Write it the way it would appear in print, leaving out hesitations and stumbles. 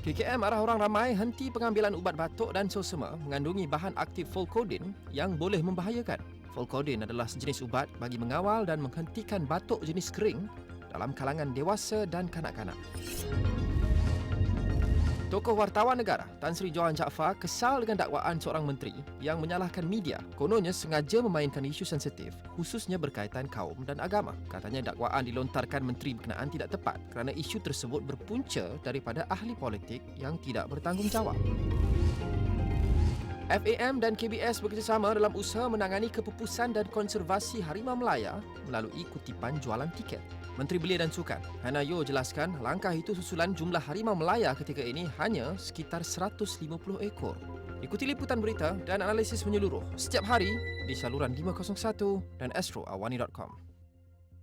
KKM arah orang ramai henti pengambilan ubat batuk dan selsema mengandungi bahan aktif Volcodeine yang boleh membahayakan. Volcodeine adalah sejenis ubat bagi mengawal dan menghentikan batuk jenis kering dalam kalangan dewasa dan kanak-kanak. Tokoh wartawan negara Tan Sri Johan Jaafar kesal dengan dakwaan seorang menteri yang menyalahkan media kononnya sengaja memainkan isu sensitif khususnya berkaitan kaum dan agama. Katanya dakwaan dilontarkan menteri berkenaan tidak tepat kerana isu tersebut berpunca daripada ahli politik yang tidak bertanggungjawab. FAM dan KBS bekerjasama dalam usaha menangani kepupusan dan konservasi harimau Melaya melalui kutipan jualan tiket. Menteri Belia dan Sukan, Hana Yeo jelaskan langkah itu susulan jumlah harimau Melaya ketika ini hanya sekitar 150 ekor. Ikuti liputan berita dan analisis menyeluruh setiap hari di saluran 501 dan astroawani.com.